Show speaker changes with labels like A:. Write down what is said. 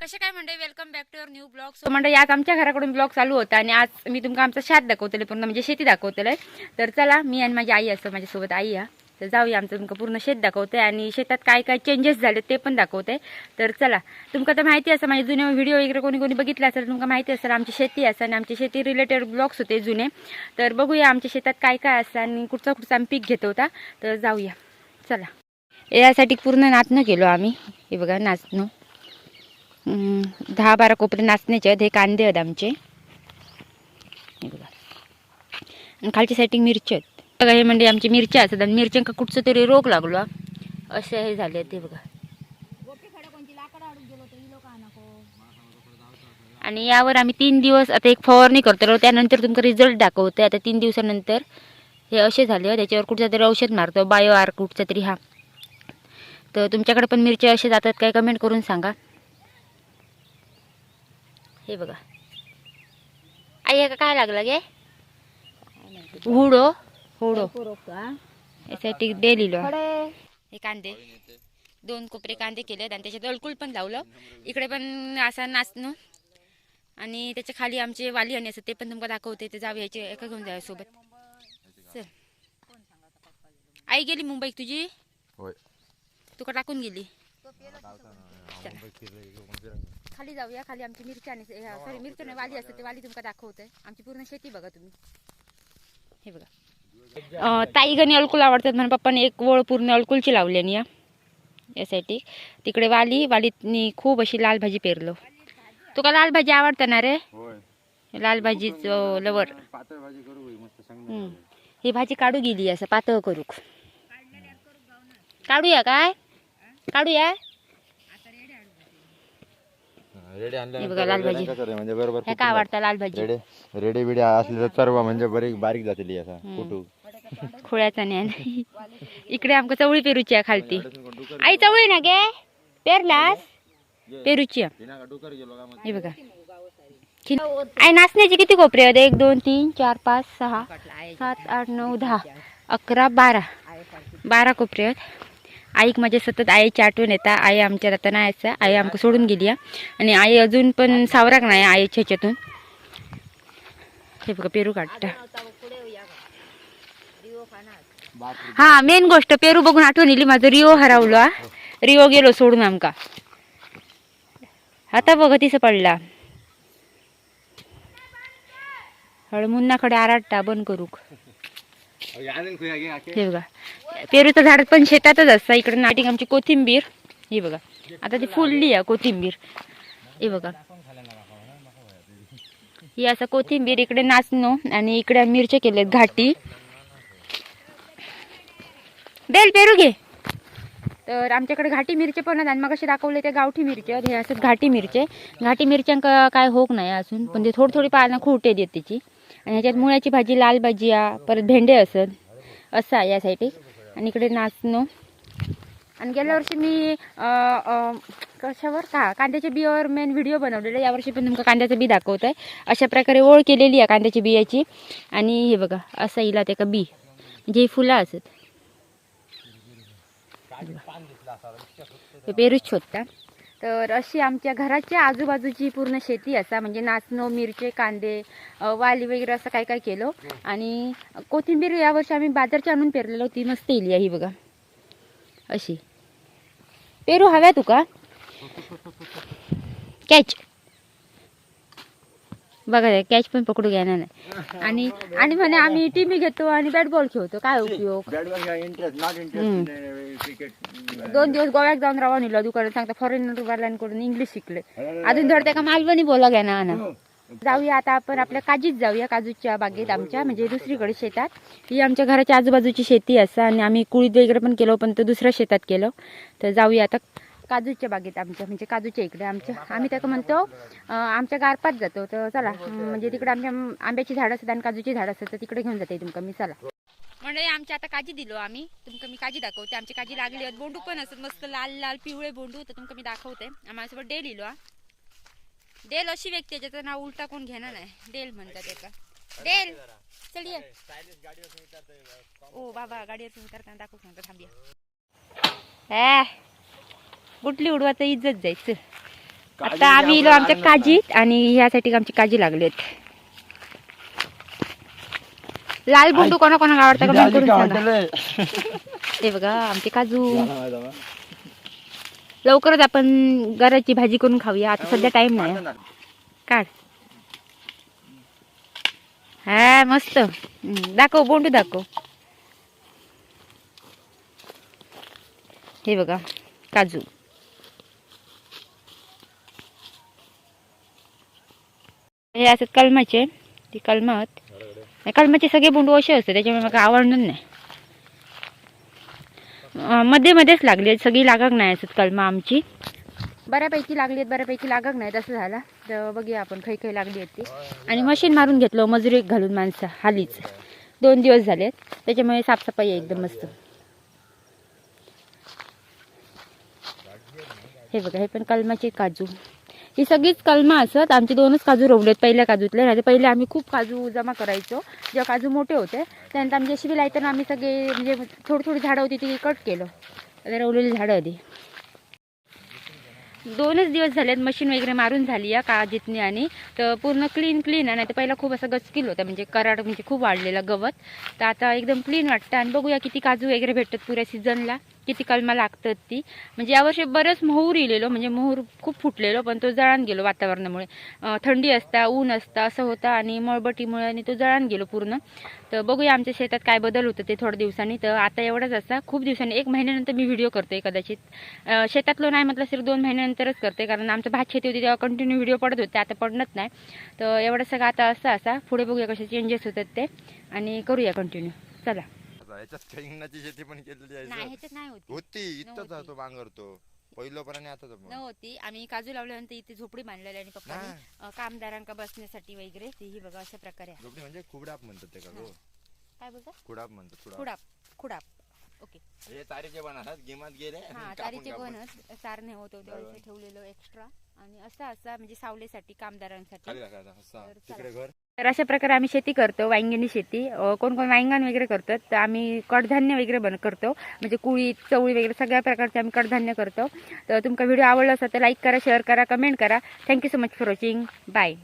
A: कसे काय म्हणजे welcome back to your new blog. So म्हणजे आज आमच्या घराकडून ब्लॉग चालू होता आणि आज मी तुमका आमचा शेत दाखवतले पूर्ण म्हणजे शेती दाखवतले. तर चला मी आणि माझी आई असं माझ्यासोबत आई या तर जाऊया आमचं तुमका पूर्ण शेत दाखवते आणि शेतात काय काय चेंजेस झाले ते पण दाखवते. तर चला तुमका तर माहिती असं माझे जुने व्हिडिओ वगैरे कोणी कोणी बघितले असेल तुमका माहिती असेल आमची शेती असं आणि आमची शेती रिलेटेड ब्लॉग्स होते जुने. तर बघूया आमच्या शेतात काय काय असतं आणि कुठचा कुठचा आम्ही पीक घेतो होता. तर जाऊया चला. यासाठी पूर्ण नाचणं केलो आम्ही. हे बघा नाचणं 10-12 कोपरे नाचण्याचे आहेत. हे कांदे आहेत आमचे हे बघा आणि खालची साईडिंग मिरची आहेत बघा. हे म्हणजे आमची मिरच्या असतात आणि मिरच्यांका कुठचं तरी रोग लागलो असे हे झाले ते बघा. आणि यावर आम्ही 3 दिवस आता एक फवारणी करतो त्यानंतर तुमचा रिझल्ट दाखवतो. आता 3 दिवसानंतर हे असे झाले. त्याच्यावर कुठचं तरी औषध मारतो बायो आर कुठचं तरी. हा तर तुमच्याकडे पण मिरच्या असे जातात काय कमेंट करून सांगा. हे बघा आई काय लागलं गे हुडो हुडो यासाठी दे लिहिलो. हे कांदे 2 कोपरे कांदे केलेत आणि त्याच्यात अळकुल पण लावलं. इकडे पण असा नाचणं आणि त्याच्या खाली आमचे वाली आणि असं ते पण तुमका दाखवते. ते जाऊ यायचे एका घेऊन जाय सोबत. चल आई गेली मुंबईत तुझी तुका टाकून गेली. खाली जाऊया. खाली आमची मिरची आणि सॉरी मिरची नाही वाली असते ते वाली तुमका दाखवते. आमची पूर्ण शेती बघा तुम्ही. हे बघा ताई गणी अळकुल आवडतात म्हणून पप्पाने एक वळ पूर्ण अळकुलची लावली आणि यासाठी तिकडे वालीतनी खूप अशी लाल भाजी पेरलो. तुका लाल भाजी आवडतं ना रे. लाल भाजीचं लवर. ही भाजी काढू गेली असं पातळ करू. काढूया काय काढूया. बघा लाल भाजी
B: म्हणजे बरोबर
A: हे काय आवडतं लाल भाजी.
B: रेडे बिडे असले तर सर्व म्हणजे बारीक जातली असा फोटो
A: खोळ्याचा नाही. इकडे आमका चवळी पेरूची आहे खालती. आई चवळी ना गे पेरलास पेरूची. हे बघा आई नाचण्याची किती कोपरे आहेत. 1 2 3 4 5 6 7 8 9 10 11 12 कोपरे आहेत. आईक माझ्या सतत आईची आठवण येतात. आई आमच्या आता नाही असं आई आमका सोडून गेली आणि आई अजून पण सावराक नाही आईच्या ह्याच्यातून. हे बघा पेरू काढता. हा मेन गोष्ट पेरू बघून आठवण येईल माझं रिओ हरवला. रिओ गेलो सोडून आमका. आता बघ तिसं पडला हळमुन्नाकडे आराटता बंद करूक. हे बघा पेरूचं झाड पण शेतातच असतं. इकडे नाटिक आमची कोथिंबीर. हे बघा आता ती फुलली आहे कोथिंबीर. हे बघा ही असं कोथिंबीर. इकडे नाचणं आणि इकडे मिरच्या केल्यात घाटी. बेल पेरू घे. तर आमच्याकडे घाटी मिरचे पण आहेत आणि मग असे दाखवले ते गावठी मिरचे. हे असं घाटी मिरचे. घाटी मिरच्यांका काय होक नाही अजून पण ते थोडी पानं खुटे देत त्याची. आणि ह्याच्यात मुळ्याची भाजी लाल भाजी परत भेंडे असत असं आहे यासाठी. आणि इकडे नाचणं आणि गेल्या वर्षी मी कशावर कांद्याच्या बियावर मेन व्हिडिओ बनवलेला. यावर्षी पण तुमका कांद्याचं बी दाखवत आहे. अशा प्रकारे ओळ केलेली आहे कांद्याच्या बियाची. आणि हे बघा असं येईल ते का बी म्हणजे ही फुलं असत. पेरूच शोधता. तर अशी आमच्या घराच्या आजूबाजूची पूर्ण शेती असा म्हणजे नाचणं मिरचे कांदे वाली वगैरे असं काय काय केलं. आणि कोथिंबीर यावर्षी आम्ही बाजारची आणून पेरलेलो ती मस्त येईल ही बघा अशी. पेरू हव्या तुका कॅच बघा कॅच पण पकडू घ्यायला नाही. आणि म्हणे आम्ही टीव्ही घेतो आणि बॅट बॉल खेळतो काय उपयोग. 2 दिवस गोव्यात जाऊन रवा निघलो दुकानात सांगता फॉरेनर वाल्यांकडून इंग्लिश शिकले. अजून धड त्या का मालवणी बोला घ्या ना. जाऊया आता आपण आपल्या काजीत जाऊया. काजूच्या बागेत आमच्या म्हणजे दुसरीकडे शेतात. ही आमच्या घराच्या आजूबाजूची शेती असं आणि आम्ही कुळीत वगैरे पण केलो पण तो दुसऱ्या शेतात केलो. तर जाऊया आता काजूच्या बागेत आमच्या म्हणजे काजूच्या इकडे आमच्या आम्ही त्याला म्हणतो आमच्या गारपात जातो. तर चला म्हणजे तिकडे आमच्या आंब्याची झाडं असतात आणि काजूची झाडं असतात तर तिकडे घेऊन जाते तुमका मी. चला म्हणजे आमच्या आता काजी दिलो आम्ही तुमका मी काजी दाखवते. आमची काजी लागली आहेत. बोंडू पण असत मस्त लाल लाल पिवळे बोंडू. तर तुमका मी दाखवते. आम्हाला डेल इलो. डेल अशी व्यक्ती ज्याचं नाव उलटा कोण घेणार नाही. डेल म्हणतात एका डेल. चल ये ओ बाबा गाडीवर उतरताना दाखवू सांगता थांबिया. गुटली उडवायचं इज्जत जायचं. आता आम्ही इलो आमच्या काजीत आणि ह्यासाठी आमची काजी लागलेत. लाल बुंडू कोणा कोणाला आवडतं कमेंट करून सांगा. हे बघा आमचे काजू. लवकरच आपण गराची भाजी करून खाऊया. आता सध्या टाइम नाही. काढ. हा मस्त. दाखव बोंडू दाखव. हे बघा काजू. हे असं कलमाचे. ती कलमाचे सगळे बोंडू असे असतात त्याच्यामुळे मला आवडणार नाही. मध्ये मध्येच लागली सगळी लागक नाही असत कलमा आमची. बऱ्यापैकी लागली आहेत बऱ्यापैकी लागक नाही तसं झाला. तर बघूया आपण खै खै लागली होती. आणि मशीन मारून घेतलं मजुरी घालून माणसं हालीच 2 दिवस झालेत त्याच्यामुळे साफसफाई आहे एकदम मस्त. हे बघा हे पण कलमाचे काजू. ही सगळीच कलमा असत. आमचे 2च काजू रोवलेत पहिल्या काजूतले. नाही पहिले आम्ही खूप काजू जमा करायचो जेव्हा काजू मोठे होते. त्यानंतर आम्ही जेसीबी लायताना आम्ही सगळे म्हणजे थोडी झाडं होती ती कट केलं. आता रोवलेली झाडं आधी 2च दिवस झालेत मशीन वगैरे मारून झाली या काजीतनी. आणि तर पूर्ण क्लीन आहे. नाही तर पहिला खूप असं गचकील होतं म्हणजे कराड म्हणजे खूप वाढलेलं गवत. तर आता एकदम क्लीन वाटतं. आणि बघूया किती काजू वगैरे भेटतात पुऱ्या सीझनला किती कलमा लागतात ती. म्हणजे यावर्षी बरंच मोहूर इलेलो म्हणजे मोहूर खूप फुटलेलो पण तो जळान गेलो वातावरणामुळे. थंडी असता ऊन असता असं होतं आणि मळबटीमुळे आणि तो जळान गेलो पूर्ण. तर बघूया आमच्या शेतात काय बदल होतं ते थोड्या दिवसांनी. तर आता एवढंच असा खूप दिवसांनी 1 महिन्यानंतर मी व्हिडिओ करते कदाचित. शेतातलं नाही म्हटलं सिर्फ 2 महिन्यानंतरच करते कारण आमचं भात शेती होती तेव्हा कंटिन्यू व्हिडिओ पडत होते. आता पडत नाही. तर एवढं सगळं आता असा पुढे बघूया कसे चेंजेस होतात ते आणि करूया कंटिन्यू. चला.
B: ह्याच्यात शेती पण केलेली आहे.
A: नाही ह्याच्यात नाही
B: होती इथंच तो बांगरतो पहिलोपर्यंत आता
A: नव्हती. आम्ही काजू लावल्यानंतर इथे झोपडी बांधलेली आणि पप्पा कामदारांका बसण्यासाठी वगैरे ती बघा अशा प्रकारे
B: झोपडी म्हणजे खुडाप म्हणतात ते का
A: काय बोलतात
B: खुडाप म्हणतात
A: खुडाप. ओके.
B: हे तारीचे बनतात गेमात गेले.
A: हा तारीचे बनत सारणे होतो तेव्हा ठेवलेलं एक्स्ट्रा. आणि असा म्हणजे सावलीसाठी कामदारांसाठी. तर अशा प्रकारे आम्ही शेती करतो. वांग्यानी शेती. कोण वांगण वगैरे करतात. तर आम्ही कडधान्य वगैरे करतो म्हणजे कुळीत चवळी वगैरे सगळ्या प्रकारचे आम्ही कडधान्य करतो. तर तुमचा व्हिडिओ आवडला असेल तर लाईक करा शेअर करा कमेंट करा. Thank you so much for watching. Bye.